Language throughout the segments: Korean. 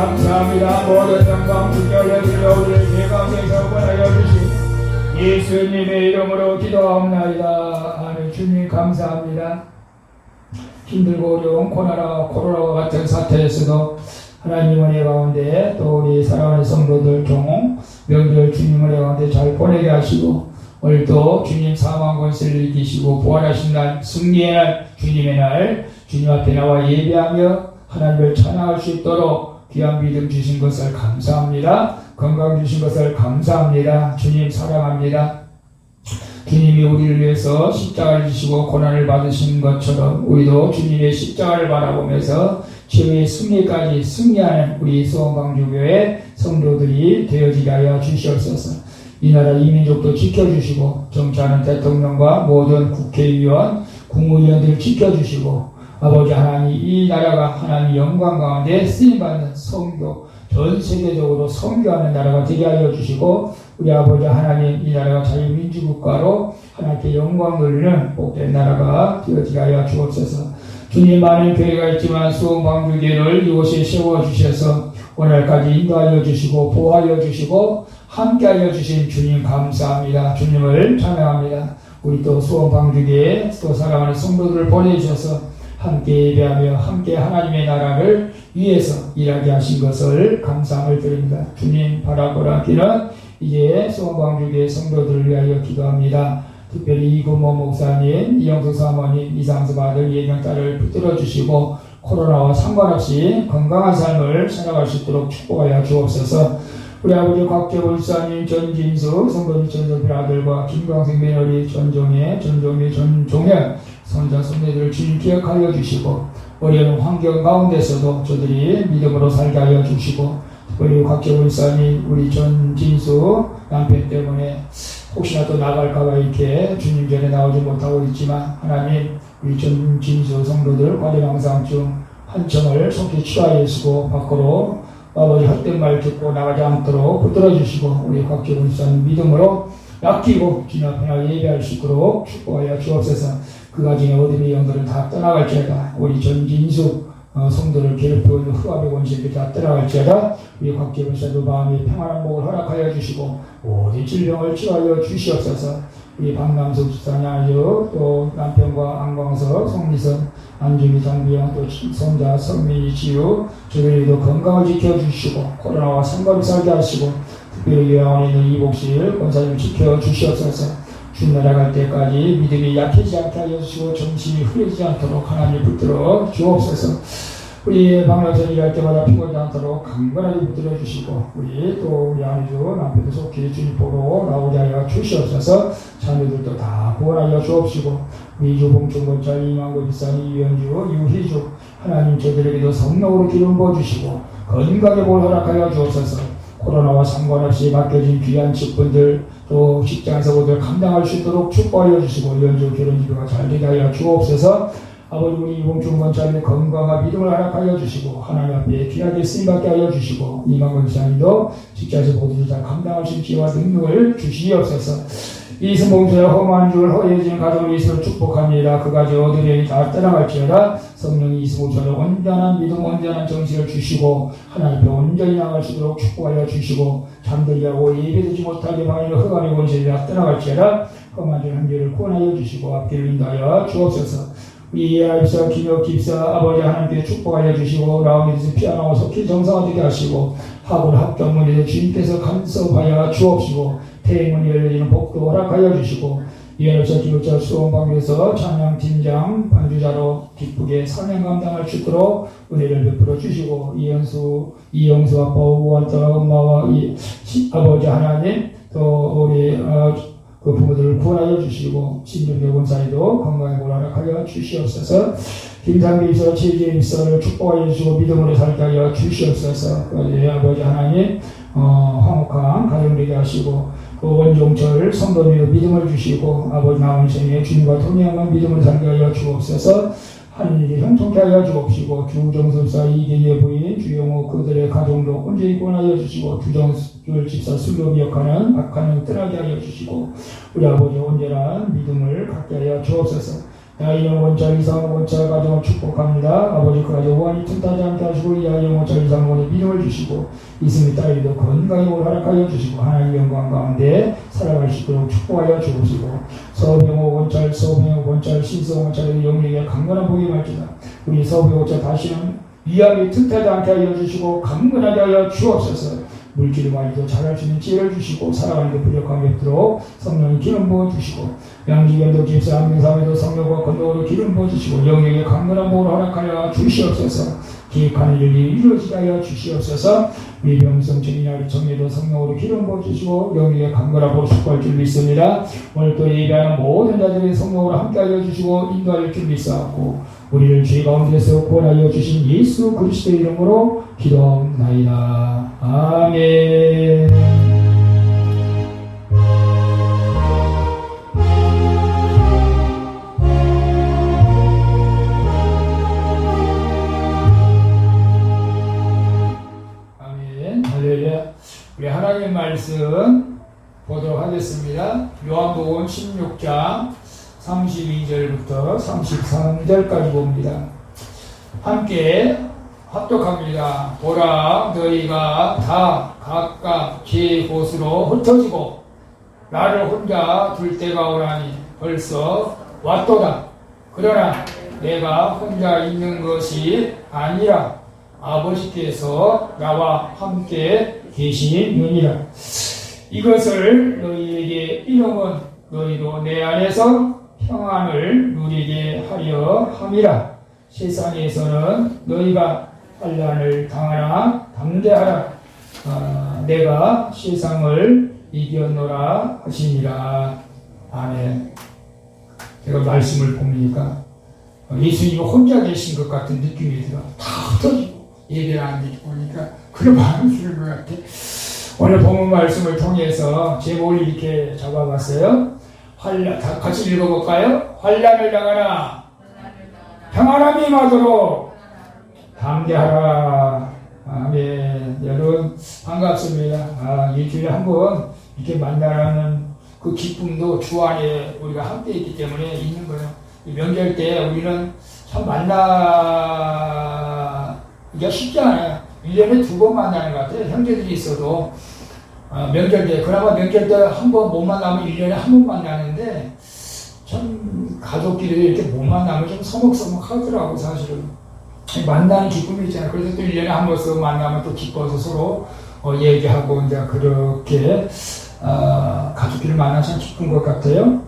감사합니다. 모든 영광 주여 우리의 죄 가운데서 구원하여 주신 예수님의 이름으로 기도하옵나이다. 아멘. 주님 감사합니다. 힘들고 어려운 코로나와 같은 사태에서도 하나님 은혜 가운데 또 우리 사랑하는 성도들 종 명절 주님 은혜 가운데 잘 보내게 하시고 오늘도 주님 사망 권세를 이기시고 부활하신 날 승리의 날 주님의 날 주님 앞에 나와 예배하며 하나님을 찬양할 수 있도록 귀한 믿음 주신 것을 감사합니다. 건강 주신 것을 감사합니다. 주님 사랑합니다. 주님이 우리를 위해서 십자가를 지시고 고난을 받으신 것처럼 우리도 주님의 십자가를 바라보면서 죄의 승리까지 승리하는 우리 소원방주교회 성도들이 되어지게 하여 주시옵소서. 이 나라 이민족도 지켜주시고 정치하는 대통령과 모든 국회의원, 국무위원들 지켜주시고 아버지 하나님 이 나라가 하나님 영광 가운데 쓰임받는 선교 전 세계적으로 선교하는 나라가 되게 하여 주시고 우리 아버지 하나님 이 나라가 자유민주국가로 하나님께 영광 돌리는 복된 나라가 되어지게 하여 주옵소서. 주님 많은 교회가 있지만 수원방주교회를 이곳에 세워주셔서 오늘까지 인도하여 주시고 보호하여 주시고 함께하여 주신 주님 감사합니다. 주님을 찬양합니다. 우리 또 수원방주교회 또 사랑하는 성도들을 보내주셔서 함께 예배하며 함께 하나님의 나라를 위해서 일하게 하신 것을 감사함을 드립니다. 주님 바라보라 기는 이제 수원방주교회 성도들을 위하여 기도합니다. 특별히 이구모 목사님, 이영수 사모님, 이상수 아들, 예경 딸을 붙들어 주시고 코로나와 상관없이 건강한 삶을 살아갈 수 있도록 축복하여 주옵소서. 우리 아버지 곽재원 집사님, 전진수, 성도님 전정필 아들과 김광생 며느리 전종현, 손자, 손녀들을 주님 기억하여 주시고 어려운 환경 가운데서도 저들이 믿음으로 살게 하여 주시고 특별히 곽재원 집사님, 우리 전진수 남편 때문에 혹시나 또 나갈까봐 이렇게 주님 전에 나오지 못하고 있지만 하나님 우리 전진수 성도들 관리망상 중 한청을 속히 치료하여 주시고 밖으로 아버지 헛된 말 듣고 나가지 않도록 붙들어 주시고 우리 곽재원 집사님 믿음으로 아끼고 주님 앞에 예배할 수 있도록 축복하여 주옵소서. 그 가정의 어둠의 영들은 다 떠나갈지어다. 우리 전진수 성도를 괴롭히고 있는 흑암의 원수들이 다 떠나갈지어다. 우리 곽재원 집사님 마음의 평안한 복을 허락하여 주시고 모든 질병을 치료하여 주시옵소서. 우리 박남석 집사님 또 남편과 안광석, 송미선, 안주미, 장비영, 또 손자, 성민이, 지우 저들에게도 건강을 지켜주시고 코로나와 상관없이 살게 하시고 특별히 요양원에 있는 이복실 권사님 지켜주시옵소서. 주 나라갈 때까지 믿음이 약해지지 않게 하여 주시고 정신이 흐려지지 않도록 하나님 붙들어 주옵소서. 우리 방랑선 일할 때마다 피곤하지 않도록 강건하게 붙들어 주시고 우리 아내도 남편도 속히 주님 보러 나오게 하여 주시옵소서. 자녀들도 다 구원하여 주옵시고 우리 주봉충권자 이만고 비싼 이현주 유희주 하나님 저들에게도 성령으로 기름 부어주시고 건강의 복을 허락하여 주옵소서. 코로나와 상관없이 맡겨진 귀한 직분들 또 직장에서 모두 감당할 수 있도록 축복하여 주시고 연주 결혼기도가 잘 되게 하여 주옵소서. 아버지 우리 이봉충권자님의 건강과 믿음을 허락하여 주시고 하나님 앞에 귀하게 쓰임받게 하여 주시고 이만건 지사님도 직장에서 모두 다 감당할 수 있는 지혜와 능력을 주시옵소서. 이승봉주의 험한 줄 허해진 가정을 이스로 축복합니다. 그 가정 어디에 다 떠나갈지어다. 성령이 이승봉주를 온전한 믿음 온전한 정신을 주시고 하나님 앞에 온전히 나갈 수 있도록 축복하여 주시고 잠들게 하고 예배되지 못하게 방해로 흑암의 원수들이 다 떠나갈지어다. 험한 줄 한결을 구원하여 주시고 앞길을 인도하여 주옵소서. 우리 예아입사 김혁 집사 아버지 하나님께 축복하여 주시고 라운드에서 피아노 속히 정상화되게 하시고 학원 합격문에서 주님께서 간섭하여 주옵시고 태행문이 열리는 복도 허락하여 주시고 이현입사 기록자 수원방에서 찬양팀장 반주자로 기쁘게 선행 감당할 수 있도록 은혜를 베풀어 주시고 이영수 아빠 우한타 엄마와 아버지 하나님 또 우리 그 부모들을 구원하여 주시고 신중대 권사에도 건강에 몰아락하여 주시옵소서. 김상기 입사 최지혜 입사를 축복하여 주시고 믿음으로 살게 하여 주시옵소서. 아버지 하나님 화목한 가정 되게 하시고 그 원종철 성도님의 믿음을 주시고 아버지 남은 생에 주님과 통행한 믿음을 살게 하여 주옵소서. 하늘이 형통케 하여 주옵시고 주정선사 이계의 부인 주영호 그들의 가정도 온전히 구원하여 주시고 주정술 집사 술로 기억하는 악한 영 떠나게 하여 주시고 우리 아버지 온전한 믿음을 갖게 하여 주옵소서. 야이영 원자 이상 원자 가정을 축복합니다. 아버지 그 가정 원이 틈타지 않게 하시고 이 야이영 원자 이상 원의 믿음을 주시고 이승희 딸에게도 건강히 오락하여 주시고 하나님 영광 가운데 살아갈 수 있도록 축복하여 주시고 서병호 원자 신성 원자의 영리에 강건한 복이 말지다. 우리 서병호 원자 다시는 위암이 틈타지 않게 하여 주시고 강건하게 하여 주옵소서. 물질을 많이도 잘할 수 있는 지혜를 주시고 살아가는 데 부족함이 없도록 성령의 기름 부어주시고 양지견도 집사 한명사에도 성령과 건너로 기름 부어주시고 영역에 강건한 복을 허락하여 주시옵소서. 계획하는 일이 이루어지게 하여 주시옵소서. 우리 명성 증인하리 정예도 성령으로 기름 부어주시고 영역에 강건한 복을 축복할 줄 믿습니다. 오늘 또 예배하는 모든 자들의 성령으로 함께하여 주시고 인도할 줄 믿사옵고 우리를 죄 가운데서 구원하여 주신 예수 그리스도의 이름으로 기도하옵나이다. 아멘. 아멘. 할렐루야. 우리 하나님 말씀 보도록 하겠습니다. 요한복음 16장 32절부터 33절까지 봅니다. 함께 합독합니다. 보라, 너희가 다 각각 제 곳으로 흩어지고 나를 혼자 둘 때가 오라니 벌써 왔도다. 그러나 내가 혼자 있는 것이 아니라 아버지께서 나와 함께 계시느니라. 이것을 너희에게 이름은 너희도 내 안에서 평안을 누리게 하려 함이라. 세상에서는 너희가 환난을 당하나 담대하라. 내가 세상을 이겼노라 하시니라. 아멘. 제가 말씀을 보니까 예수님이 혼자 계신 것 같은 느낌이 들어. 다 흩어지고 예배를 안 드리고 보니까 그런 마음이 드는 것 같아. 오늘 본문 말씀을 통해서 제목을 이렇게 잡아봤어요. 같이 읽어볼까요? 환난을 당하나 평안함이 임하도록 담대하라. 아멘. 여러분 반갑습니다. 일주일에 한 번 이렇게 만나는 그 기쁨도 주 안에 우리가 함께 있기 때문에 있는 거예요. 명절 때 우리는 참 만나기가 쉽지 않아요. 1년에 2번 만나는 것 같아요. 형제들이 있어도 명절 때, 그나마 명절 때 한 번 못 만나면 1년에 한 번 만나는데 참 가족끼리 이렇게 못 만나면 좀 서먹서먹 하더라고. 사실은 만나는 기쁨이 있잖아요. 그래서 또 1년에 한 번씩 만나면 또 기뻐서 서로 얘기하고 이제 그렇게 가족끼리 만나서 참 기쁜 것 같아요.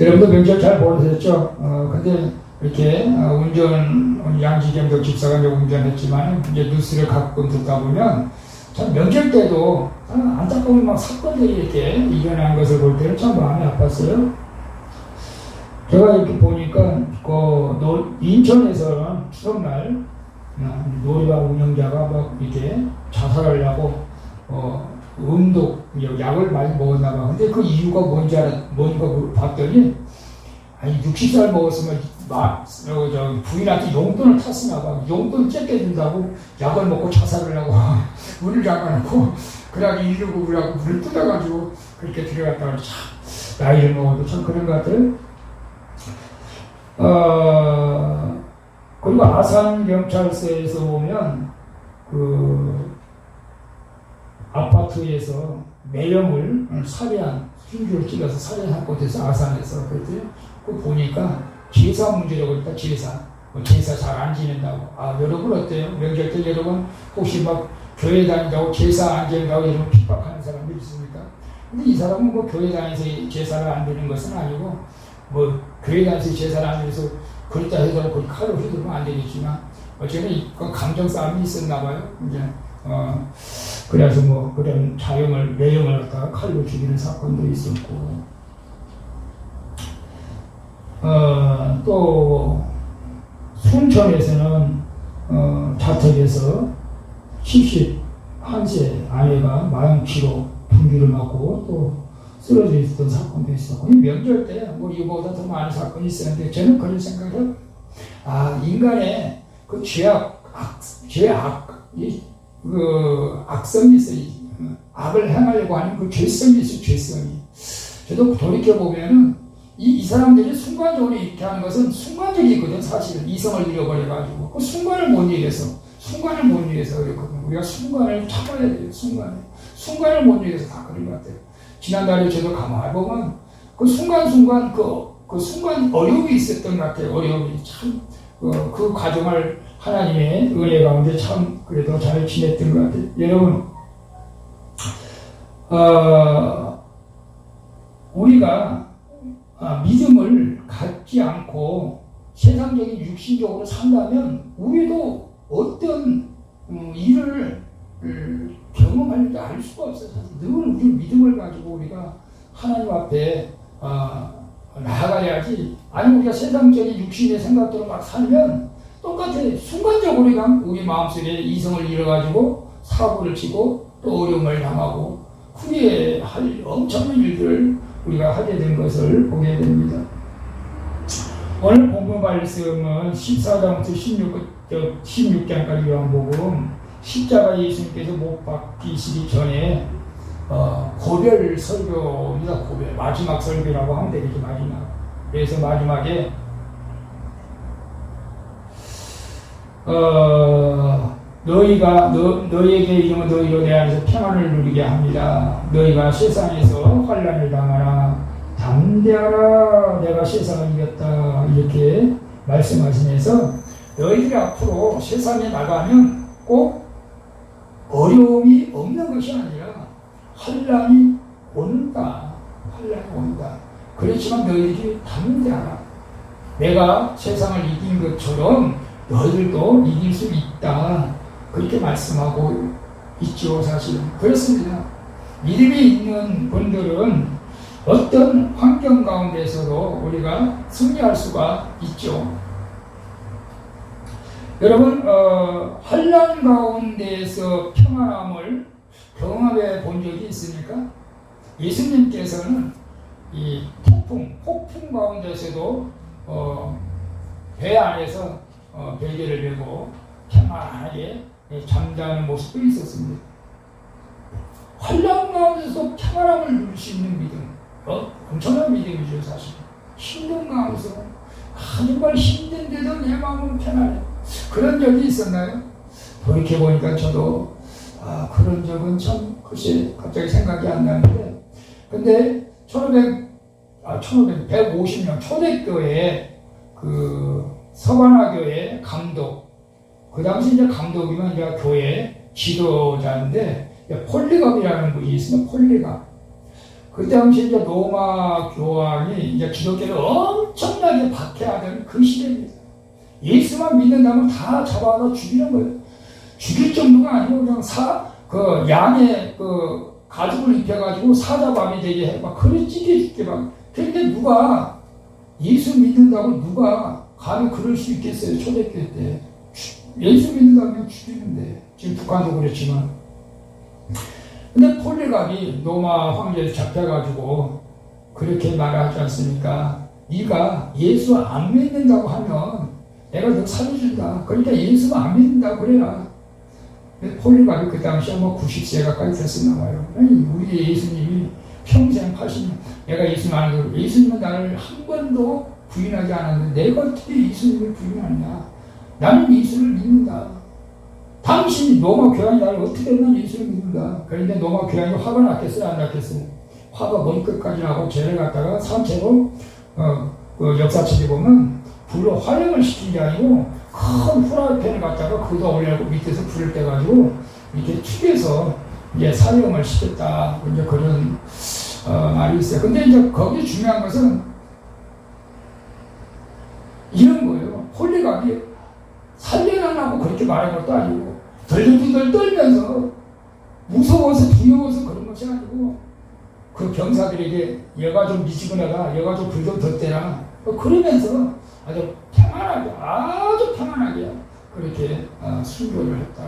여러분도 명절 잘 보내셨죠? 근데 이렇게 양지경도 집사가 이제 운전했지만 이제 뉴스를 가끔 듣다 보면 참 명절 때도 안타까운 막 사건들이 이렇게 일어난 것을 볼 때는 참 마음이 아팠어요. 제가 이렇게 보니까 인천에서는 추석날 놀이방 운영자가 막 이렇게 자살하려고 약을 많이 먹었나 봐. 근데 그 이유가 뭔가 봤더니 60살 먹었으면 부인한테 용돈을 탔으나 봐. 용돈 째게 준다고 약을 먹고 자살을 하고 문을 잠가놓고 그러고 119라고 문을 뜯어가지고 그렇게 들어갔다가 참 나이를 먹어도 참 그런 것 같아요. 그리고 아산경찰서에서 보면 아파트에서 매형을 살해한 흉기를 찔러서 살해한 곳에서 아산에서 그랬더니 그 보니까 제사 문제라고 했다. 제사 잘 안 지낸다고. 여러분 어때요? 명절 때 여러분 혹시 막 교회 다닌다고 제사 안 지낸다고 여러분 핍박하는 사람들 있습니까? 근데 이 사람은 뭐 교회 다니면서 제사를 안 드리는 것은 아니고 교회 다니면서 제사를 안 드려서 그렇다 해서 그 칼로 휘두르면 안 되겠지만 어쨌든 감정 싸움이 있었나 봐요. 이제 그래서 그런 매형을 갖다가 칼로 죽이는 사건도 있었고, 또 순천에서는 자택에서 71세 아내가 마약치로 분기를 맞고 또 쓰러져 있었던 사건도 있었고, 명절 때 이거보다 더 많은 사건이 있었는데 저는 그런 생각을 인간의 그 악성이 있어요. 악을 행하려고 하는 그 죄성이 있어요. 죄성이. 저도 돌이켜보면은 이 사람들이 순간적으로 이렇게 하는 것은 순간적이 있거든. 사실은 이성을 잃어버려가지고 그 순간을 못 이겨서 그렇거든요. 우리가 순간을 참아야 돼요. 순간을 못 이겨서 다 그런 것 같아요. 지난달에 저도 가만히 보면 그 순간순간 그 순간 어려움이 있었던 것 같아요. 어려움이 참 그 과정을 하나님의 은혜 가운데 참 그래도 잘 지냈던 것 같아요. 여러분, 우리가 믿음을 갖지 않고 세상적인 육신적으로 산다면 우리도 어떤 일을 경험하는지 알 수가 없어요. 늘 우리 믿음을 가지고 우리가 하나님 앞에 나아가야지. 아니 우리가 세상적인 육신의 생각대로 막 살면 똑같아요. 순간적으로 우리 마음속에 이성을 잃어가지고 사고를 치고 또 어려움을 당하고 후에 할 엄청난 일들을 우리가 하게 된 것을 보게 됩니다. 오늘 본문 말씀은 14장부터 16장까지 요한복음 십자가 예수님께서 못 박히시기 전에 고별 설교입니다. 고별 마지막 설교라고 하면 되겠죠. 마지막. 그래서 마지막에 너희에게 이름은 너희로 내 안에서 평안을 누리게 합니다. 너희가 세상에서 환난을 당하나 담대하라 내가 세상을 이겼다 이렇게 말씀하시면서 너희들이 앞으로 세상에 나가면 꼭 어려움이 없는 것이 아니라 환난이 온다. 그렇지만 너희들이 담대하라. 내가 세상을 이긴 것처럼 너희들도 이길 수 있다. 그렇게 말씀하고 있죠. 사실은 그렇습니다. 믿음이 있는 분들은 어떤 환경 가운데서도 우리가 승리할 수가 있죠. 여러분, 환난 가운데에서 평안함을 경험해 본 적이 있습니까? 예수님께서는 이 폭풍 가운데서도 배 안에서 베개를 메고 평안하게 잠자는 모습도 있었습니다. 환난 가운데서 평안함을 누릴 수 있는 믿음, 엄청난 믿음이죠. 사실 힘든 가운데서 정말 힘든데도 내 마음은 편안해. 그런 적이 있었나요? 돌이켜보니까 저도 그런 적은 참 글쎄 갑자기 생각이 안 나는데, 근데 150년 초대교회 서반화교회 감독, 그 당시 이제 감독이면 이제 교회 지도자인데 폴리갑이라는 분이 있으면 폴리갑. 그 당시 이제 로마 교황이 이제 기독교를 엄청나게 박해하던 그 시대입니다. 예수만 믿는다면 다 잡아서 죽이는 거예요. 죽일 정도가 아니고 그냥 양의 가죽을 입혀가지고 사자밤이 되게 해. 막 그래 찢게 막. 그런데 누가 예수 믿는다고 누가 감히 그럴 수 있겠어요. 초대교회 때. 예수 믿는다면 죽이는데. 지금 북한도 그렇지만. 근데 폴리갑이 로마 황제에 잡혀가지고 그렇게 말하지 않습니까? 네가 예수 안 믿는다고 하면 내가 너 살려준다. 그러니까 예수만 안 믿는다고 그래라. 폴리갑이 그 당시에 90세 가까이 됐었나 봐요. 아니, 우리 예수님이 평생 80년 내가 예수님 안 믿고 예수님은 나를 한 번도 부인하지 않았는데 내가 어떻게 예수님을 부인하느냐. 나는 예수를 믿는다. 당신 로마 교황이 나를 어떻게 했나 예수를 믿는다. 그런데 로마 교황이 화가 났겠어요? 안 났겠어요? 화가 머리끝까지 나고 죄를 갖다가 산채로 그 역사책에 보면 불로 활용을 시킨 게 아니고 큰 후라이팬을 갖다가 거기다 올려고 밑에서 불을 떼가지고 이렇게 튀겨서 이제 사용을 시켰다. 이제 그런 말이 있어요. 근데 이제 거기 중요한 것은 이런 거예요. 홀리갑이 살려달라고 그렇게 말한 것도 아니고 덜덜덜 떨면서 무서워서 두려워서 그런 것이 아니고 그 병사들에게 얘가 좀 미지근하다, 얘가 좀 불 좀 더 떼라 그러면서 아주 평안하게 그렇게 순교를 했다.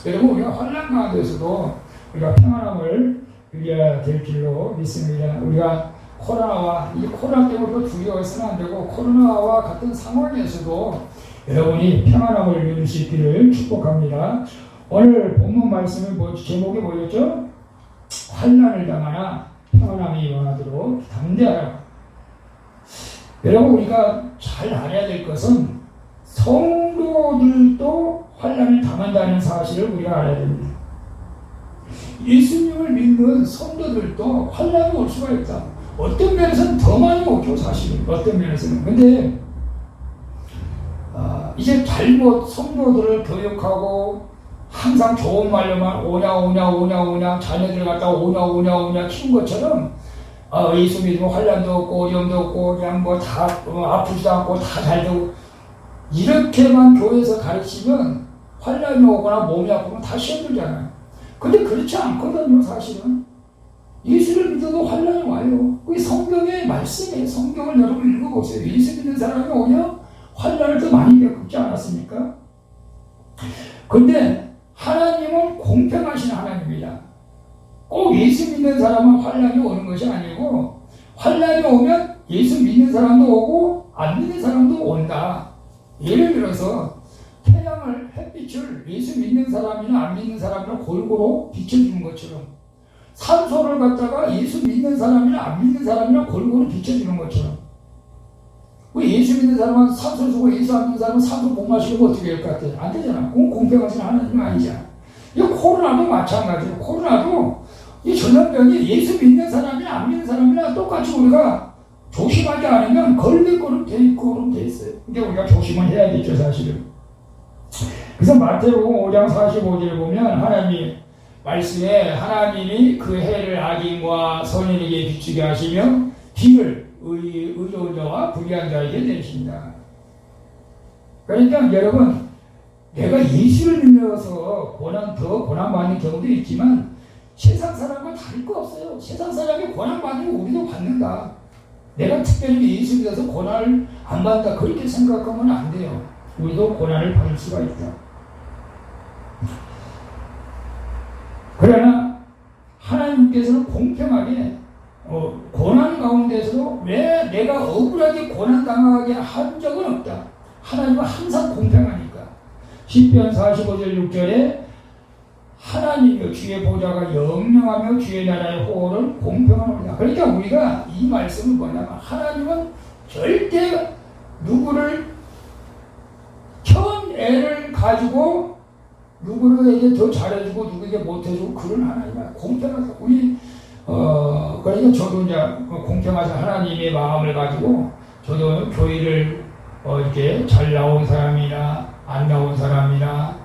여러분, 우리가 환난 가운데서도 우리가 평안함을 누려야 될 줄로 믿습니다. 우리가 이 코로나 때문에 두려워해서는 안 되고 코로나와 같은 상황에서도 여러분이 평안함을 누릴 수 있기를 축복합니다. 오늘 본문 말씀은 제목이 뭐였죠? 환난을 당하나 평안함이 임하도록 담대하라. 여러분, 우리가 잘 알아야 될 것은 성도들도 환난을 당한다는 사실을 우리가 알아야 됩니다. 예수님을 믿는 성도들도 환난이 올 수가 있다. 어떤 면에서는 더 많이 오죠, 사실은. 어떤 면에서는. 근데 이제 잘못 성도들을 교육하고 항상 좋은 말로만 오냐 자녀들 갖다 오냐 키운 것처럼 예수 믿으면 환난도 없고 어려움도 없고 그냥 뭐 다 아프지도 않고 다 잘 되고 이렇게만 교회에서 가르치면 환난이 오거나 몸이 아프면 다 시험들잖아요. 근데 그렇지 않거든요, 사실은. 예수를 믿어도 환난이 와요. 그게 성경의 말씀이에요. 성경을 여러분 읽어보세요. 예수 믿는 사람이 오냐? 환난을 더 많이 겪지 않았습니까? 근데 하나님은 공평하신 하나님입니다. 꼭 예수 믿는 사람은 환난이 오는 것이 아니고 환난이 오면 예수 믿는 사람도 오고 안 믿는 사람도 온다. 예를 들어서 태양을, 햇빛을 예수 믿는 사람이나 안 믿는 사람이나 골고루 비춰주는 것처럼 산소를 갖다가 예수 믿는 사람이나 안 믿는 사람이나 골고루 비춰주는 것처럼 왜 예수 믿는 사람은 산소 주고 예수 안 믿는 사람은 산소 못 마시고 어떻게 할 것 같아요? 안 되잖아. 그건 공평하신 하나님은 아니잖아. 이 코로나도 마찬가지예요. 코로나도 이 전염병이 예수 믿는 사람이나 안 믿는 사람이나 똑같이 우리가 조심하지 않으면 걸릴 거는 돼 있고 그럼 돼 있어요. 근데 우리가 조심은 해야겠죠, 사실은. 그래서 마태복음 5장 45절을 보면 하나님 말씀에 하나님이 그 해를 악인과 선인에게 비추게 하시며 비를 의로운 자와 불의한 자에게 내리신다. 그러니까 여러분, 내가 예수를 믿어서 더 고난받는 경우도 있지만 세상 사람과 다를 거 없어요. 세상 사람이 고난받으면 우리도 받는다. 내가 특별히 예수 믿어서 고난을 안 받는다. 그렇게 생각하면 안 돼요. 우리도 고난을 받을 수가 있다. 그러나 하나님께서는 공평하게 고난 가운데서도 왜 내가 억울하게 고난당하게 한 적은 없다. 하나님은 항상 공평하니까. 시편 45절 6절에 하나님의 주의 보좌가 영영하며 주의 나라의 호흡은 공평합니다. 그러니까 우리가 이 말씀은 뭐냐면 하나님은 절대 누구를 천 애를 가지고 누구에게 더 잘해주고 누구에게 못해주고 그런 하나님은 공평하다. 우리 그러니까 저도 이제 공평하신 하나님의 마음을 가지고 저도 교회를 이렇게 잘 나온 사람이나 안 나온 사람이나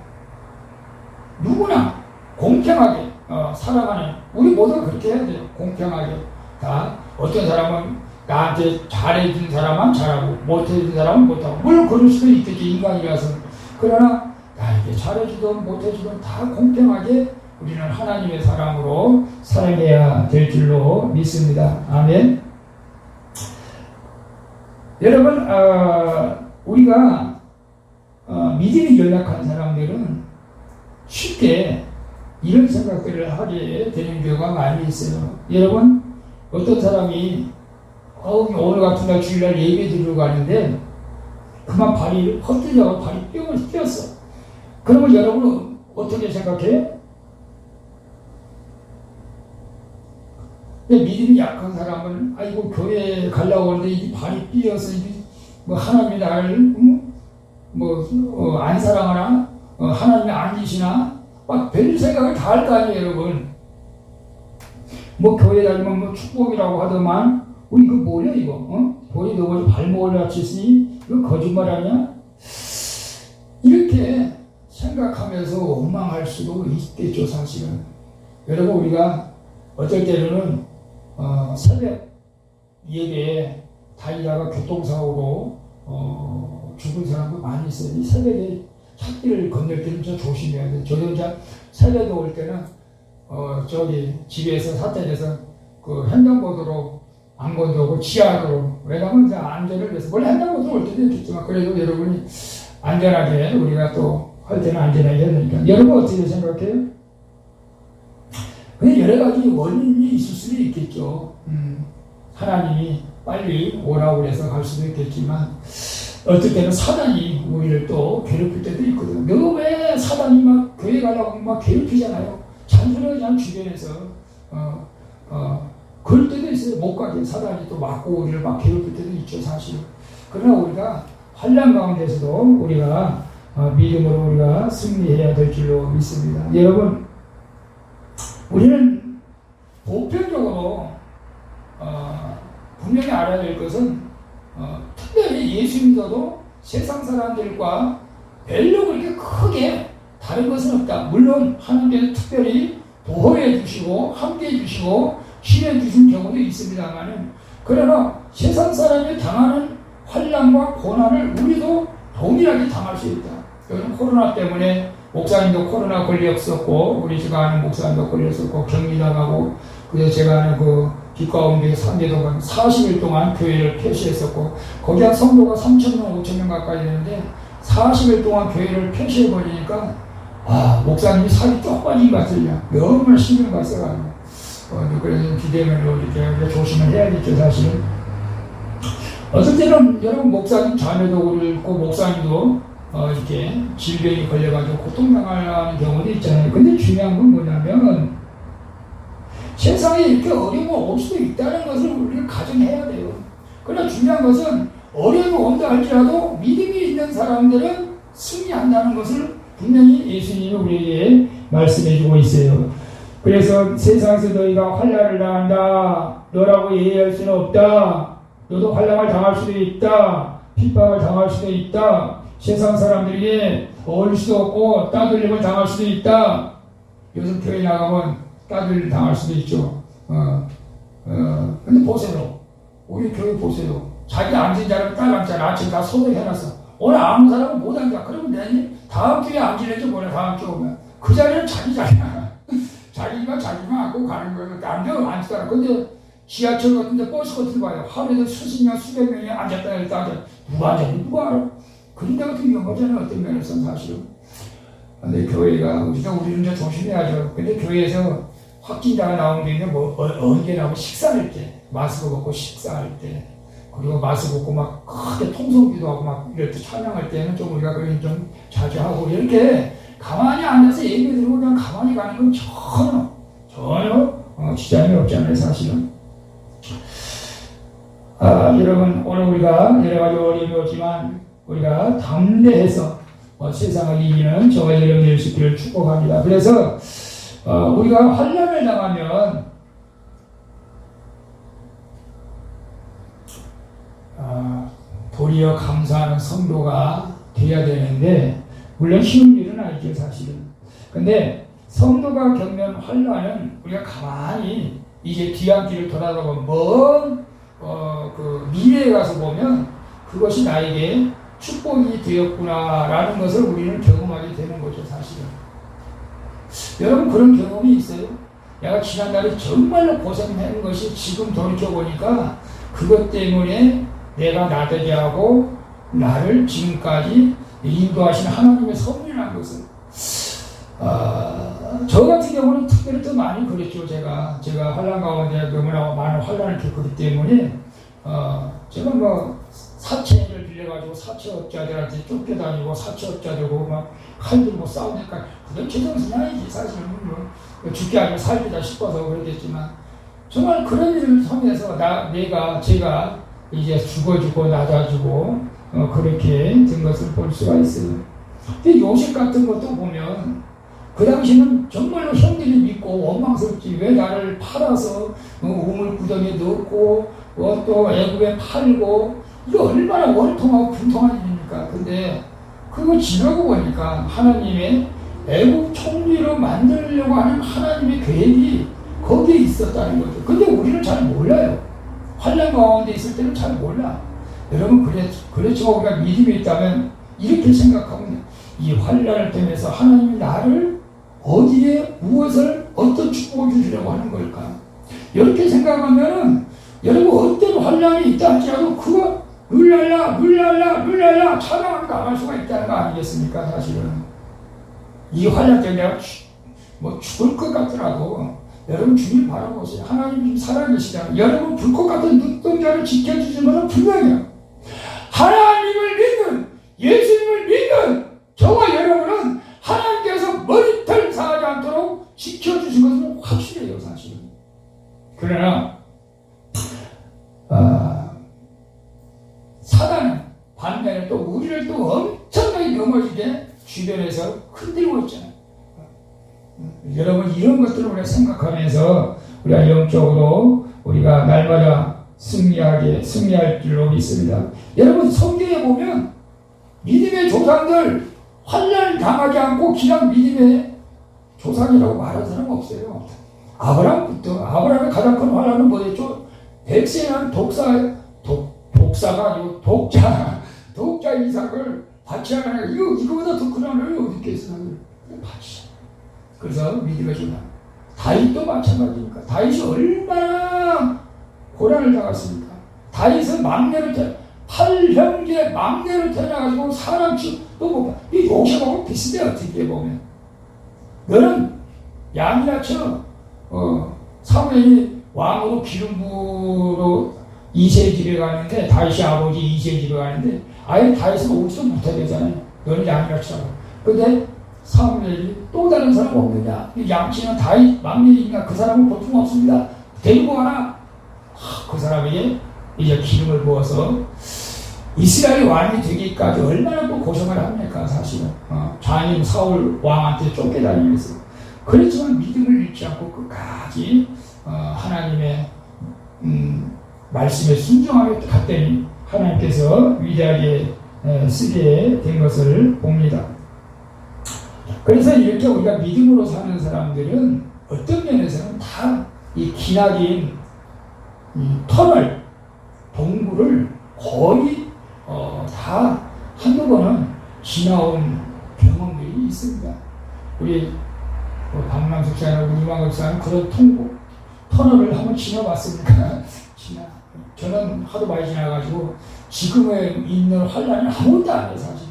누구나 공평하게 살아가는 우리 모두 그렇게 해야 돼요. 공평하게 다 어떤 사람은 나한테 잘해준 사람은 잘하고 못해준 사람은 못하고 물론 그럴 수도 있겠지 인간이라서. 그러나 나에게 잘해주든 못해주든 다 공평하게 우리는 하나님의 사람으로 살아내야 될 줄로 믿습니다. 아멘. 여러분, 우리가 믿음이 연약한 사람들은 쉽게 이런 생각들을 하게 되는 경우가 많이 있어요. 여러분, 어떤 사람이 오늘 같은 날 주일날 예배 드리러 가는데 그만 발이 헛디뎌서 발이 뿅을 뛰었어. 그러면 여러분은 어떻게 생각해요? 믿음이 약한 사람은 아이고 교회 가려고 하는데 이 발이 삐어서 뭐 하나님이 나를 안 사랑하나 하나님이 안 계시나 막 별 생각을 다 할 거 아니에요. 여러분 뭐 교회 다니면 뭐 축복이라고 하더만 이거 뭐냐 이거 교회 너무 발목을 다쳤으니 이거 거짓말 아니야? 이렇게 생각하면서 원망할 수도 있겠죠. 사실은 여러분 우리가 어떨 때는 새벽 예배에 다니다가 교통사고로 죽은 사람도 많이 있어요. 이 새벽에 찾기를 건널 때는 좀 조심해야 돼요. 저도 이제 새벽에 올 때는 저기 집에서 사택에서 그 횡단보도로 안 건너고 지하로, 왜냐면 이제 안전을 위해서 원래 횡단보도로 올 때도 있겠지만 그래도 여러분이 안전하게 우리가 또 할 때는 안전하게 해야 되니까. 여러분 어떻게 생각해요? 근데 여러 가지 원인이 있을 수도 있겠죠. 하나님이 빨리 오라고 해서 갈 수도 있겠지만 어떨 때는 사단이 우리를 또 괴롭힐 때도 있거든. 너 왜 사단이 막 교회 가려고 막 괴롭히잖아요. 잔소리하지 않은 주변에서 그럴 때도 있어요. 못 가게 사단이 또 막고 우리를 막 괴롭힐 때도 있죠, 사실. 그러나 우리가 환난 가운데서도 우리가 믿음으로 우리가 승리해야 될 줄로 믿습니다. 여러분, 우리는 보편적으로 분명히 알아야 될 것은 특별히 예수 믿어도 세상 사람들과 별로 그렇게 크게 다른 것은 없다. 물론 하나님께서 특별히 보호해 주시고 함께 해 주시고 힘해 주신 경우도 있습니다만은, 그러나 세상 사람이 당하는 환난과 고난을 우리도 동일하게 당할 수 있다. 요즘 코로나 때문에 목사님도 코로나 걸렸었고, 우리 제가 아는 목사님도 걸렸었고, 격리 나가고, 그래서 제가 아는 그 기가운데 상계도가 40일 동안 교회를 폐쇄했었고, 거기 한 성도가 3,000명, 5,000명 가까이 되는데 40일 동안 교회를 폐쇄해버리니까 목사님이 살이 쪽 빠진 것 같으냐. 너무나 신경 갔어가지고 그래서 기대면으로 이렇게 조심을 해야겠죠, 사실. 어떤 때는 여러분 목사님 자녀도 그렇고 목사님도 이렇게 질병이 걸려가지고 고통당하는 경우도 있잖아요. 근데 중요한 건 뭐냐면 세상에 이렇게 어려움이 올 수도 있다는 것을 우리가 가정해야 돼요. 그러나 중요한 것은 어려움이 온다 할지라도 믿음이 있는 사람들은 승리한다는 것을 분명히 예수님이 우리에게 말씀해주고 있어요. 그래서 세상에서 너희가 환난을 당한다. 너라고 예의할 수는 없다. 너도 환난을 당할 수도 있다. 핍박을 당할 수도 있다. 세상 사람들에게 어울릴 수도 없고 따돌림을 당할 수도 있다. 요즘 교회 나가면 따돌림 당할 수도 있죠. 근데 보세요. 우리 교회 보세요. 자기 앉은 자리는 딱 앉잖아. 아침 다 소독해놨어. 오늘 아무 사람은 못 앉아. 그러면 내니 다음 주에 앉으려지 뭐래. 다음 주에 오면 그 자리는 자기 자리야. 자기가 앉고 가는 거예요. 앉더라. 근데 지하철 같은데 버스 같은 데 봐요. 하루에도 수십 명, 수백 명이 앉았다 했다. 누가 앉았니? 누가 알아? 그런 데가 더 위험하잖아요. 어떤 면에서는 사실은. 근데 교회가, 우리는 이제 조심해야죠. 근데 교회에서 확진자가 나오는 게 있는데 언제 나오면 식사할 때, 마스크 벗고 식사할 때, 그리고 마스크 벗고 막 크게 통성기도 하고 막 이럴 때 찬양할 때는 좀 우리가 그런 좀 자주 하고, 이렇게 가만히 앉아서 예배 드리고 그냥 가만히 가는 건 전혀 지장이 없잖아요, 사실은. 여러분, 오늘 우리가 여러 가지 어려움이 오지만 우리가 담대해서 세상을 이기는 저와 여러분 될 수 있기를 축복합니다. 그래서 우리가 환난을 당하면 도리어 감사하는 성도가 돼야 되는데, 물론 쉬운 일은 아니죠, 사실은. 근데 성도가 겪는 환난은 우리가 가만히 이제 뒤안길을 돌아보고 먼 그 미래에 가서 보면 그것이 나에게 축복이 되었구나라는 것을 우리는 경험하게 되는 거죠, 사실은. 여러분, 그런 경험이 있어요? 내가 지난달에 정말로 고생한 것이 지금 돌이켜보니까 그것 때문에 내가 나되게 하고 나를 지금까지 인도하신 하나님의 섭리라는 것을. 저 같은 경우는 특별히 더 많이 그랬죠. 제가 환난 가운데 너무나 많은 환난을 겪었기 때문에 제가 뭐 사채를 빌려가지고 사채업자들한테 쫓겨다니고 사채업자들고 막 칼 들고 싸우니까 그건 제정신이 아니지. 사실은 뭐 죽게 아니면 살리다 싶어서 그랬겠지만, 정말 그런 일을 통해서 제가 이제 죽어지고 낮아지고 그렇게 된 것을 볼 수가 있어요. 근데 요셉 같은 것도 보면 그 당시는 정말로 형들이 믿고 원망스럽지. 왜 나를 팔아서 우물 구덩이에 넣고 또 애굽에 팔고, 이거 얼마나 원통하고 분통한 일입니까? 근데 그거 지나고 보니까 하나님의 애굽 총리로 만들려고 하는 하나님의 계획이 거기에 있었다는 거죠. 근데 우리는 잘 몰라요. 환난 가운데 있을 때는 잘 몰라. 여러분, 그렇지만 우리가 믿음이 있다면 이렇게 생각하면, 이 환난을 통해서 하나님이 나를 어디에 무엇을 어떤 축복을 주시려고 하는 걸까? 이렇게 생각하면은 여러분, 어떤 환난이 있다 할지라도 그거 룰랄라 찬양하며 나갈 수가 있다는 거 아니겠습니까? 사실은 이 환난 때문에 내가 죽을 것 같더라도 여러분 주님 바라보세요. 하나님 살아계시잖아요. 여러분 불꽃 같은 눈동자를 지켜주신 것은 분명해요. 하나님을 믿는, 예수님을 믿는 저와 여러분은 하나님께서 머리털 상하지 않도록 지켜주신 것은 확실해요, 사실은. 그러나 흔들고 있잖아요. 여러분 이런 것들을 우리가 생각하면서 우리가 영적으로 우리가 날마다 승리할 줄로 믿습니다. 여러분 성경에 보면 믿음의 조상들 환난을 당하지 않고 그냥 믿음의 조상이라고 말하는 사람 없어요. 아브라함의 가장 큰 환난은 뭐였죠? 백세한 독사가 아니고 독자 이삭을 바치 하나 이거보다 더 큰 하나를 어디 있겠어? 바치. 그래서 믿음의 조상. 다윗도 마찬가지니까. 다윗이 얼마나 고난을 당했습니까? 다윗은 막내로 8형제 막내로 태어나가지고 사람 또뭐 이 요셉하고 비슷해 어떻게 보면. 너는 양이나 쳐. 사무엘이 왕으로 기름부로 이새의 집에 가는데 다윗이 아버지 이새의 집에 가는데 아예 다윗은 오지도 못하게 잖아요. 너는 양이나 쳐. 근데 사무엘이 또 다른 사람 없느냐? 양치는 다윗 막내니까 그 사람은 볼품 없습니다. 데리고 와라. 그 사람에게 이제 기름을 부어서 이스라엘 왕이 되기까지 얼마나 또 고생을 합니까 사실은. 장인 사울 왕한테 쫓겨다니면서. 그렇지만 믿음을 잃지 않고 끝까지 하나님의 말씀에 순종하게 갔더니 하나님께서 위대하게 쓰게 된 것을 봅니다. 그래서 이렇게 우리가 믿음으로 사는 사람들은 어떤 면에서는 다 이 기나긴 터널, 동굴을 거의 다 한두 번은 지나온 경험들이 있습니다. 우리 박남 석사나 우리만 석사는 그런 터널을 한번 지나봤습니까? 저는 하도 많이 지나가지고 지금에 있는 환란은 아무것도 안 해요, 사실.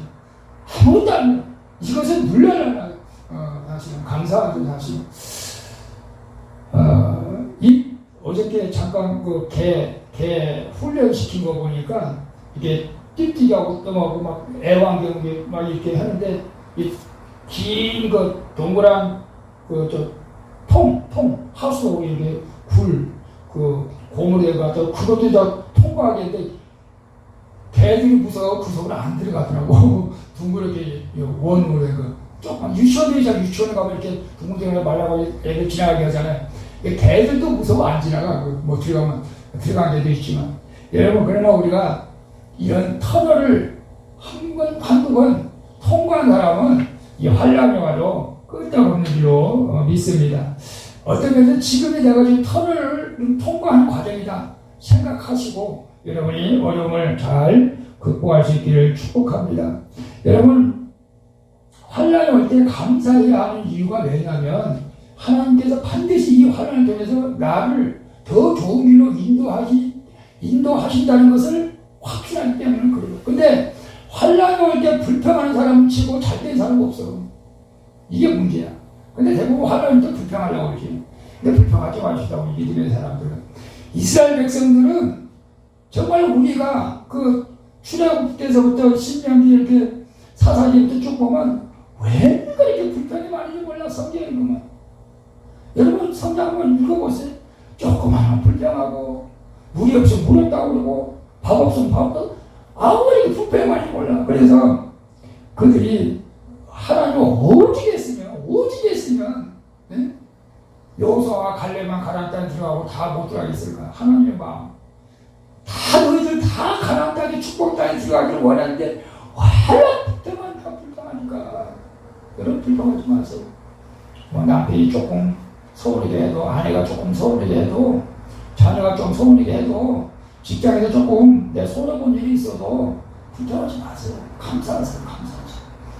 아무것도 안 해요. 이것은 물러나라. 사실은 감사하죠, 사실. 어저께 잠깐 개 훈련시킨 거 보니까 이게 띠띠하고 떠하고 막 애완경기 막 이렇게 하는데 이 긴 거 동그란 통 하수도 이렇게 고무에 가서 그것도 다 통과하게 했는데 개들이 무서워 구석으로 안 들어가더라고. 둥그렇게 원으로 조금 유치원에 가면 이렇게 둥글둥글 말라고 애들 지나가게 하잖아요. 개들도 무서워 안 지나가. 뭐 들어가면 들어간 데도 있지만. 여러분, 그러나 우리가 이런 터널을 한두 번 통과한 사람은 이 환란이 와도 끄떡없는 줄로 믿습니다. 어떤 면에서 지금이 내가 지금 터널을 통과하는 과정이다 생각하시고 여러분이 어려움을 잘 극복할 수 있기를 축복합니다. 여러분, 환란이 올 때 감사해야 하는 이유가 왜냐면 하나님께서 반드시 이 환란을 통해서 나를 더 좋은 길로 인도하신다는 것을 확신하기 때문에 그래요. 근데 환란이 올 때 불평하는 사람 치고 잘된 사람 없어. 이게 문제야. 근데 대부분 환란이 또 불평하려고 그러지. 근데 불평하지 마시다고 믿음의 사람들은. 이스라엘 백성들은 정말 우리가 출애굽 때서부터 신명기 이렇게 사사기부터 쭉 보면 왜 그렇게 불평이 많은지 몰라. 성경에 보면. 여러분 성경 한번 읽어보세요. 조그마한 불평하고 물이 없으면 물 없다고 그러고 밥 없으면 밥 없다고 아무리 불평이 많이 몰라. 그래서 그들이 하나님을 오지게 했으면 네? 여호수아와 갈렙만 가나안 땅에 들어가고 다 못 들어가겠을까? 하나님의 마음. 다 너희들 다 가나안 땅에 축복 땅에 들어가기를 원하는데 왜 그때만 다 불평하니까. 여러분 불평하지 마세요. 남편이 조금 서운하게 해도, 아내가 조금 서운하게 해도, 자녀가 좀 서운하게 해도, 직장에서 조금 내 손해본 일이 있어도 불평하지 마세요. 감사하세요.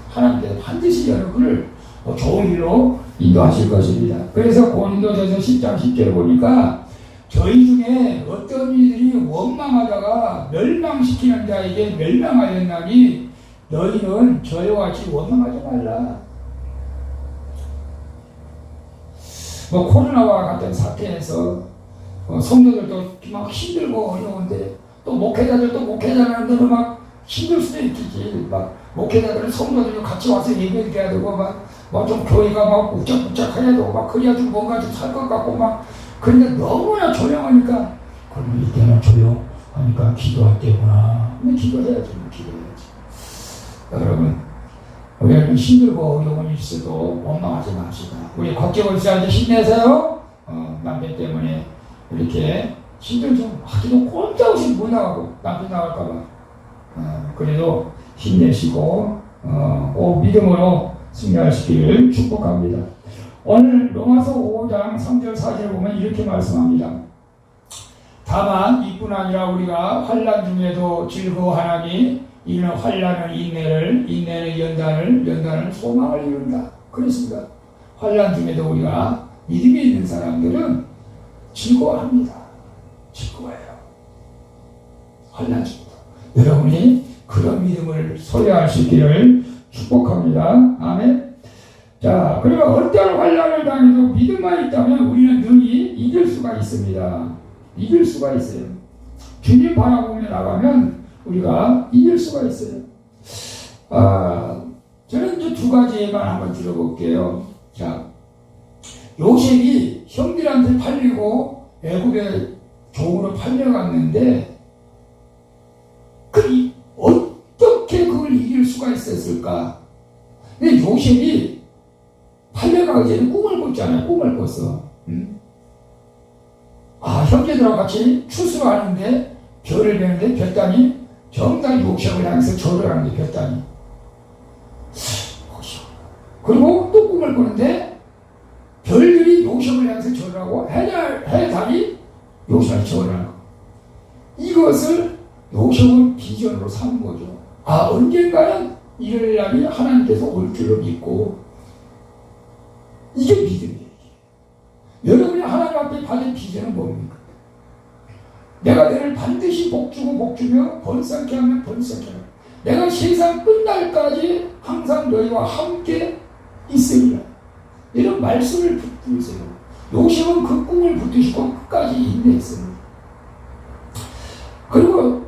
하나님께서 반드시 여러분을 좋은 길로 인도하실 것입니다. 그래서 고린도전서 10장 10절을 보니까 저희 중에 어떤 이들이 원망하다가 멸망시키는 자에게 멸망하였나니 너희는 저희와 같이 원망하지 말라. 코로나와 같은 사태에서 성도들도 막 힘들고 어려운데 또 목회자들은 막 힘들 수도 있겠지. 막 목회자들은 성도들이 같이 와서 얘기해야 되고 막 좀 교회가 막 우쩍우쩍 해야 되고 막 그래야 좀 뭔가 좀 살 것 같고 막 그런데 너무나 조용하니까 그럼 이때는 조용하니까 기도할 때구나. 근데 기도해야지. 여러분 우리는 힘들고 어려움이 있어도 원망하지 맙시다. 우리 곽재원 씨한테 힘내세요. 남편 때문에 이렇게 힘들죠. 하기도 꼼짝없이 못 나가고 남편 나갈까봐. 그래도 힘내시고 꼭 믿음으로 승리하시기를 축복합니다. 오늘 로마서 5장 3절 4절을 보면 이렇게 말씀합니다. 다만 이뿐 아니라 우리가 환난 중에도 즐거워하나니 이는 환난은 인내를, 인내는 연단을, 연단은 소망을 이룬다. 그렇습니다. 환난 중에도 우리가 믿음이 있는 사람들은 즐거워합니다. 즐거워해요. 환난 중에도. 여러분이 그런 믿음을 소유할 수 있기를 축복합니다. 아멘. 자, 그리고 어떤 환난을 당해도 믿음만 있다면 우리는 능히 이길 수가 있습니다. 이길 수가 있어요. 주님 바라보며 나가면 우리가 이길 수가 있어요. 저는 이제 두 가지만 한번 들어볼게요. 자, 요셉이 형들한테 팔리고 애굽에 종으로 팔려갔는데 어떻게 그걸 이길 수가 있었을까? 근데 요셉이 팔려가기 전에 꿈을 꿨잖아요. 꿈을 꿨어. 형제들하고 같이 추수를 하는데 별을 베는데 별단이 정말 요셉을 향해서 절을 하는데 별단이. 그리고 또 꿈을 꾸는데 별들이 요셉을 향해서 절을 하고 해달이 요셉을 절을 하고. 이것을 요셉은 비전으로 삼은 거죠. 언젠가는 이럴 날이 하나님께서 올 줄로 믿고. 이게 믿음이에요. 여러분이 하나님 앞에 받은 비전은 뭡니까? 내가 너를 반드시 복주고 복주며 번성케 하면 번성케 하면 내가 세상 끝날까지 항상 너희와 함께 있으리라. 이런 말씀을 붙드세요. 요셉은 그 꿈을 붙드시고 끝까지 인내했습니다. 그리고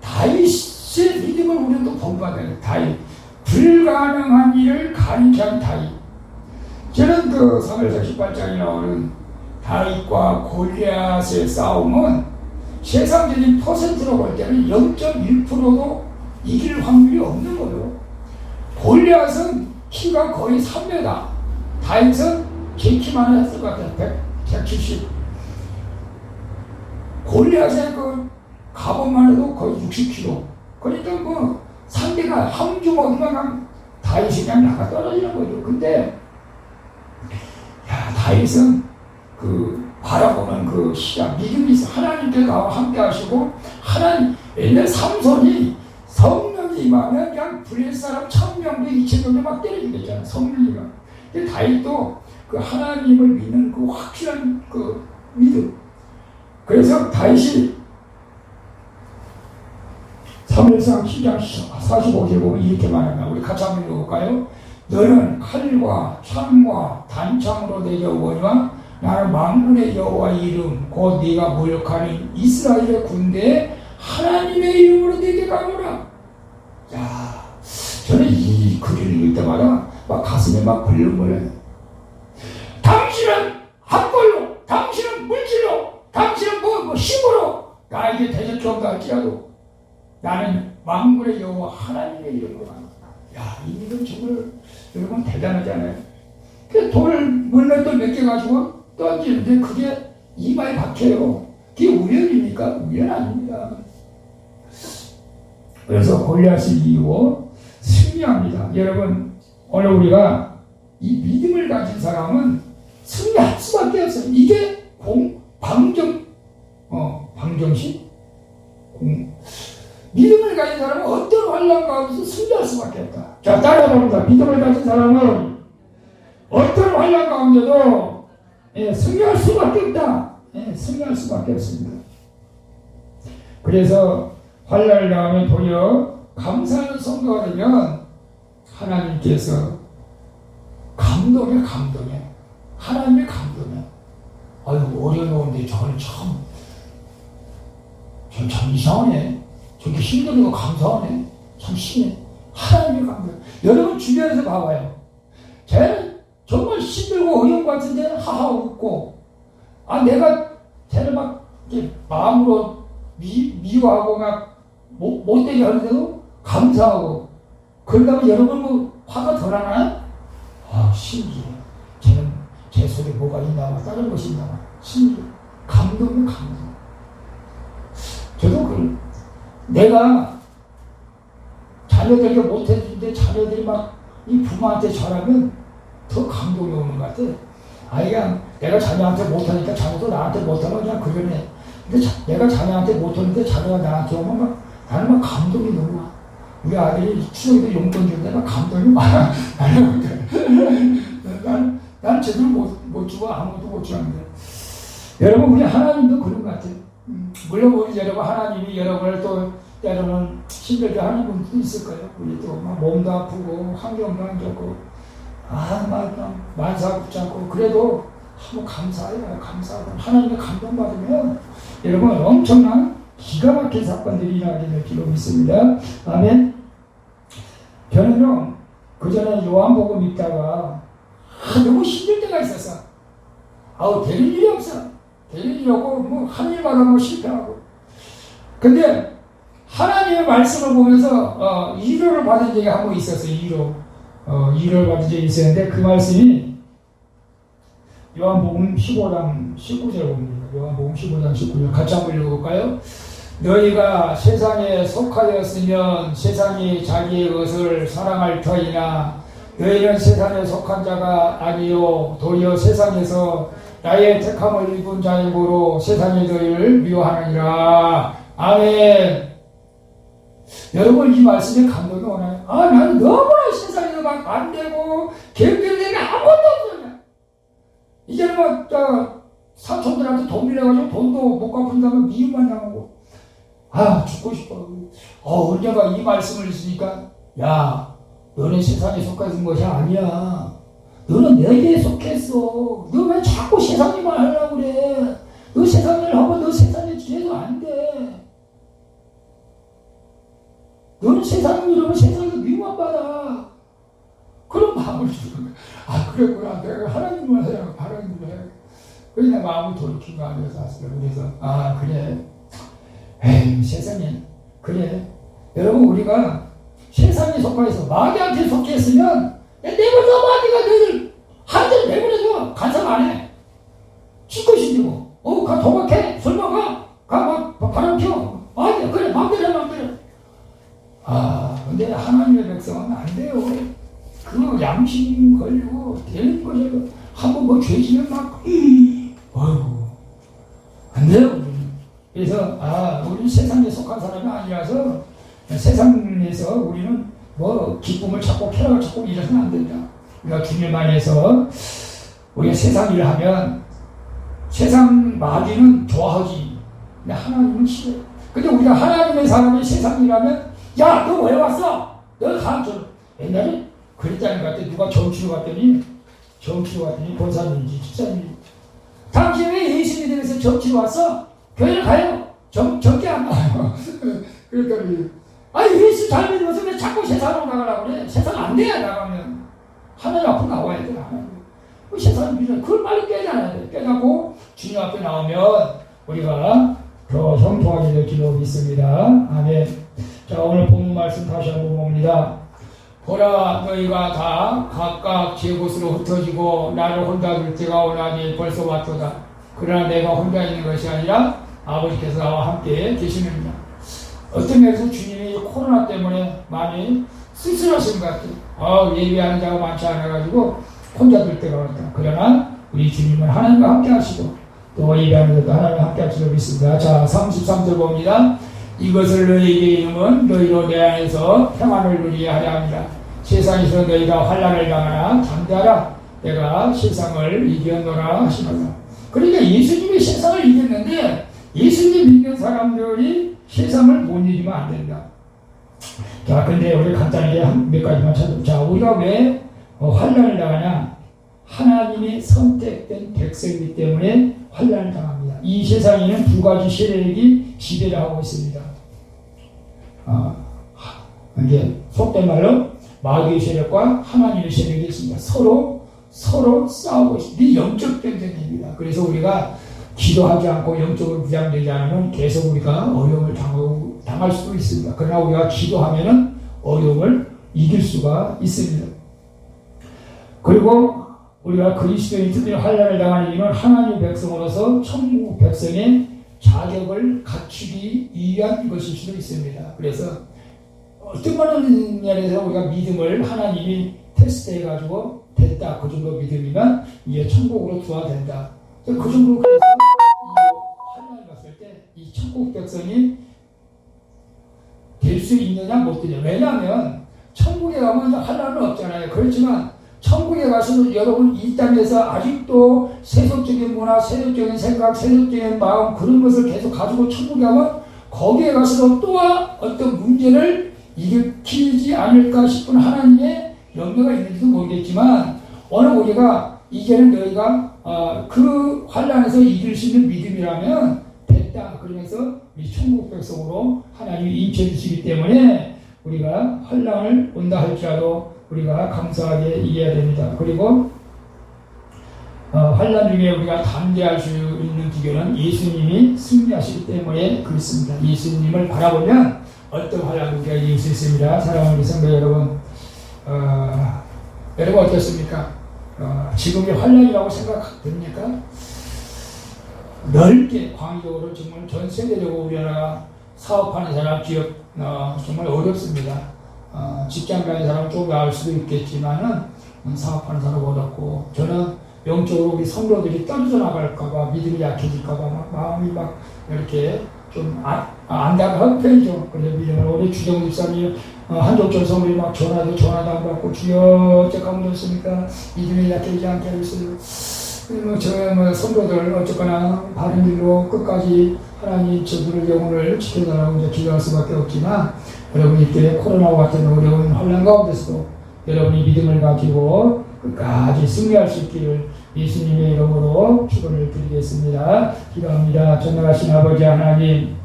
다윗의 믿음을 우리는 또 본받아요. 다윗. 불가능한 일을 가능케 한 다윗. 저는 그 사무엘상 18장에 나오는 다윗과 골리앗의 싸움은 세상적인 퍼센트로 볼 때는 0.1%도 이길 확률이 없는 거예요. 골리앗은 키가 거의 3m, 다윗은 제 키만 했을 것 같아요. 170. 골리앗의 그 갑옷만 해도 거의 60kg. 그러니까 뭐 상대가 한 주먹이면 다윗이 그냥 나가 떨어지는 거죠. 근데 다윗은 그 바라보는 그 시각, 믿음이 있어. 하나님께서 나와 함께 하시고, 하나님, 옛날 삼손이 성령이 임하면 그냥 블레사람 1000명도 2000명도 막 때려주겠잖아. 성령이가. 근데 다윗도 그 하나님을 믿는 그 확실한 그 믿음. 그래서 다윗이 사무엘상 10장 45절 보면 이렇게 말합니다. 우리 같이 한번 읽어볼까요? 너는 칼과 창과 단창으로 내게 오거니와 나는 만군의 여호와의 이름 곧 네가 모욕하는 이스라엘의 군대에 하나님의 이름으로 내게 가노라. 야, 저는 이 글을 읽을 때마다 막 가슴에 막 벌렁벌렁해요. 당신은 학벌로, 당신은 물질로, 당신은 뭐 힘으로 나에게 대적한다 할지라도 나는 만군의 여호와 하나님의 이름으로 간다. 야, 이 믿음 정말 여러분 대단하잖아요. 돌 물맷돌 몇 개 가지고 던지는데 그게 이마에 박혀요. 그게 우연입니까? 우연 아닙니다. 그래서 골리앗을 이기고 승리합니다. 여러분, 오늘 우리가 이 믿음을 가진 사람은 승리할 수밖에 없어요. 이게 방정식? 믿음을 가진 사람은 어떤 환난 가운데서 승리할 수밖에 없다. 자, 따라해봅니다. 믿음을 가진 사람은 어떤 환난 가운데도 승리할 수밖에 없다. 승리할 수밖에 없습니다. 그래서 환난을 당하면 도리어 감사하는 성도가 되면 하나님께서 감동해. 하나님의 감동해. 어려운데 저는 참 이상하네. 저렇게 힘들어도 감사하네. 참 심해. 하나님의 감동. 여러분 주변에서 봐봐요. 쟤는 정말 힘들고 어려운 것 같은데 하하 웃고, 내가 쟤를 막 이렇게 마음으로 미워하고 막 못되게 하는데도 감사하고, 그러다가 여러분 뭐 화가 더 나나요? 아, 신기해. 쟤는 제 속에 뭐가 있나 봐. 다른 것이 있나 봐. 신기해. 감동이 감동. 저도 내가 자녀들에게 못해주는데 자녀들이 막 이 부모한테 잘하면 더 감동이 오는 것 같아. 아이가 내가 자녀한테 못하니까 자녀도 나한테 못하면 그냥 그러네. 근데 내가 자녀한테 못하는데 자녀가 나한테 오면 막 나는 막 감동이 너무 와. 우리 아들이 추석에도 용돈 주는데 막 감동이 많아. 나는 제대로 못 주고 아무것도 못 주는데. 여러분, 우리 하나님도 그런 것 같아요. 물론 우리 여러분 하나님이 여러분을 또 때로는 힘들게 하는 분도 있을 거예요. 우리 또 막 몸도 아프고 환경도 안 좋고 막 만사 붙잡고 그래도 한번 감사해요. 감사하고 하나님의 감동받으면 여러분 엄청난 기가 막힌 사건들이 일어나게 될 기록이 있습니다. 아멘. 저는요 그 전에 요한복음 읽다가 너무 힘들 때가 있었어. 되는 일이 없어. 되는 일이 없고 뭐 한 일마다 뭐 실패하고. 근데 하나님의 말씀을 보면서 위로를 받은 적이 한 번 있었어요. 위로를 받은 적이 있었는데 그 말씀이 요한복음 15장 19절 봅니다. 요한복음 15장 19절 같이 한번 읽어볼까요? 너희가 세상에 속하였으면 세상이 자기의 것을 사랑할 터이나 너희는 세상에 속한 자가 아니요 도리어 세상에서 나의 택함을 입은 자이므로 세상이 너희를 미워하느니라. 아멘. 여러분 이 말씀에 감동이 오나요? 나는 너무나 세상에서 막 안 되고 경쟁되는 아무것도 없어요. 이제는 막 사촌들한테 돈 빌려가지고 돈도 못 갚은다면 미움만 당하고 죽고 싶어. 언제가 이 말씀을 있으니까 야 너는 세상에 속한 것이 아니야. 너는 내게 속했어. 너 왜 자꾸 세상 일만 하려고 그래. 너 세상 일 하면 너 세상에 뒤에서 안 돼. 너는 세상 일하면 세상에서 미움받아. 그런 마음을 주는 거야. 그랬구나. 내가 하나님을 해야 하나님을 해야. 그래서 내 마음을 돌이킨 거 아니어서 왔어요. 그래서 그래. 에이 세상에 그래. 여러분 우리가 세상에 속하여서 마귀한테 속했으면 내버려 마귀가 너희들 하는 대로 내버려둬. 간섭 안 해. 지 것인지 뭐. 가 도박해. 술 먹어. 가 막 바람 피워. 그래 마음대로 해 마음대로. 근데 하나님의 백성은 안 돼요. 그 양심 걸리고 되는 거죠. 한번 뭐 죄지면 막 안 돼요. 그래서 우리는 세상에 속한 사람이 아니라서 세상에서 우리는 뭐 기쁨을 찾고 쾌락을 찾고 이래서는 안 된다. 우리가 주님 안에서 우리가 세상 일을 하면 세상 마귀는 좋아하지. 근데 하나님은 싫어. 근데 우리가 하나님의 사람이 세상 일하면 야, 너 왜 왔어? 너 옛날에 그랬다는 것 같아. 누가 정치로 갔더니 권사님인지 집사님인지 당신 왜 예수 믿으면서 정치로 왔어? 교회를 가요. 정치 안 가요. 그랬더니 예수 잘 믿으면서 왜 자꾸 세상으로 나가려고 그래? 세상 안 돼야 나가면 하나님 앞으로 나와야 돼. 세상을 믿어. 그걸 빨리 깨잖아야 돼. 깨닫고 주님 앞에 나오면 우리가 더 형통하게 될 기록이 있습니다. 아멘. 자, 오늘 본문 말씀 다시 한번 봅니다. 보라, 너희가 다 각각 제 곳으로 흩어지고 나를 혼자 둘 때가 오나니 벌써 왔도다. 그러나 내가 혼자 있는 것이 아니라 아버지께서 나와 함께 계시느니라. 어떤 면에서 주님이 코로나 때문에 많이 쓸쓸하신 것 같아요. 예배하는 자가 많지 않아가지고 혼자 둘 때가 왔다. 그러나 우리 주님은 하나님과 함께 하시고 또 예배하는 자도 하나님과 함께 하시고 있습니다. 자, 33절 봅니다. 이것을 너희에게 이름은 너희로 내 안에서 평안을 누리게 하려 합니다. 세상에서 너희가 환난을 당하나 담대하라. 내가 세상을 이겼노라 하시노라. 그러니까 예수님이 세상을 이겼는데 예수님 믿는 사람들이 세상을 못 이기면 안 된다. 자, 근데 우리 간단하게 몇 가지만 찾아보자. 자, 우리가 왜 환난을 당하냐? 하나님이 선택된 백성이기 때문에 환난을 당합니다. 이 세상에는 두 가지 세력이 지배를 하고 있습니다. 이게 속된 말로 마귀의 세력과 하나님의 세력이 있습니다. 서로 싸우고 있습니다. 이 영적 전쟁입니다. 그래서 우리가 기도하지 않고 영적으로 무장되지 않으면 계속 우리가 어려움을 당할 수도 있습니다. 그러나 우리가 기도하면은 어려움을 이길 수가 있습니다. 그리고 우리가 그리스도인 특별히 환난을 당하는 이유는 하나님의 백성으로서 천국 백성의 자격을 갖추기 위한 것일 수도 있습니다. 그래서 어떤 면에서 우리가 믿음을 하나님이 테스트해가지고 됐다, 그 정도 믿음이면 이제 천국으로 들어와야 된다. 그 정도. 그래서 이 환난을 봤을 때 이 천국 백성이 될 수 있느냐 못 되냐. 왜냐하면 천국에 가면 환난은 없잖아요. 그렇지만 천국에 가서도 여러분 이 땅에서 아직도 세속적인 문화, 세속적인 생각, 세속적인 마음, 그런 것을 계속 가지고 천국에 가면 거기에 가서도 또한 어떤 문제를 일으키지 않을까 싶은 하나님의 염려가 있는지도 모르겠지만, 오늘 우리가 이제는 너희가 그 환난에서 이길 수 있는 믿음이라면 됐다. 그러면서 우리 천국 백성으로 하나님이 인치해 주시기 때문에 우리가 환난을 온다 할지라도 우리가 감사하게 이해해야 됩니다. 그리고 환난 중에 우리가 담대할 수 있는 기교는 예수님이 승리하시기 때문에 그렇습니다. 예수님을 바라보면 어떤 환난도 우리가 이길 수 있습니다. 사랑하는 성도 여러분, 여러분 어떻습니까? 지금이 환난이라고 생각됩니까? 넓게 광의적으로 정말 전 세계적으로 우리나라 사업하는 사람, 기업 정말 어렵습니다. 직장 가는 사람은 좀 나을 수도 있겠지만은 사업하는 사람 어렵고, 저는 영적으로 우리 성도들이 떨어져 나갈까봐, 믿음이 약해질까봐 마음이 막 이렇게 좀 안타까운 편이죠. 그래서 믿음을 우리 주정 집사님 한족절 성도들이 막 전화도 안 받고 주여 어째 가물었습니까? 믿음이 약해지지 않게 하겠어요. 저희 성도들 어쨌거나 바른 길로 끝까지 하나님 저들을 영혼을 지켜달라고 이제 기도할 수밖에 없지만, 여러분이 이때 코로나와 같은 어려운 환난 가운데서도 여러분이 믿음을 가지고 끝까지 승리할 수 있기를 예수님의 이름으로 축원을 드리겠습니다. 기도합니다. 전능하신 아버지 하나님,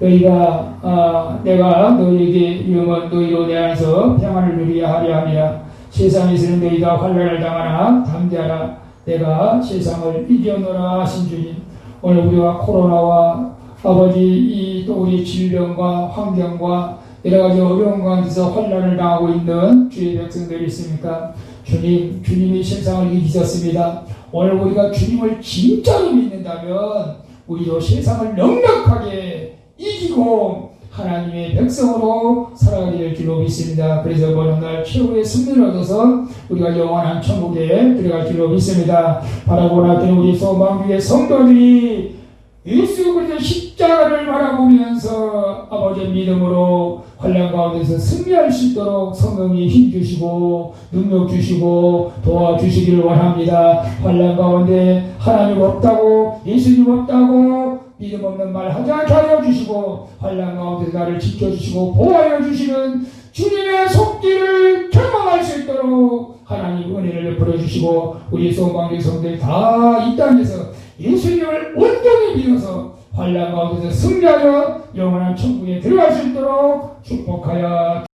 너희가 내가 너희에게 영원 너희로 내 안에서 평안을 누리게 하려 함이라. 세상에서는 너희가 환난을 당하나 담대하라. 내가 세상을 이겨노라 하신 주님, 오늘 우리가 코로나와 아버지 또 우리 질병과 환경과 여러 가지 어려운 가운데서 환난을 당하고 있는 주의 백성들이 있습니까? 주님, 주님이 세상을 이기셨습니다. 오늘 우리가 주님을 진짜로 믿는다면 우리도 세상을 넉넉하게 이기고 하나님의 백성으로 살아가게 될 줄로 믿습니다. 그래서 오늘 날 최후의 승리를 얻어서 우리가 영원한 천국에 들어갈 줄로 믿습니다. 바라보고 나왔던 우리 소망교회 성도들이 예수 그리스도의 십자가를 바라보면서 아버지의 믿음으로 환난 가운데서 승리할 수 있도록 성령이 힘주시고 능력 주시고 도와주시기를 원합니다. 환난 가운데 하나님 없다고, 예수님 없다고 믿음 없는 말 하지 않게 하여 주시고, 환난 가운데 나를 지켜주시고 보호하여 주시는 주님의 속기를 경험할 수 있도록 하나님 은혜를 베풀어 주시고, 우리 소망교회 성도들이 다 이 땅에서 예수님을 온전히 믿어서 환난 가운데서 승리하여 영원한 천국에 들어갈 수 있도록 축복하여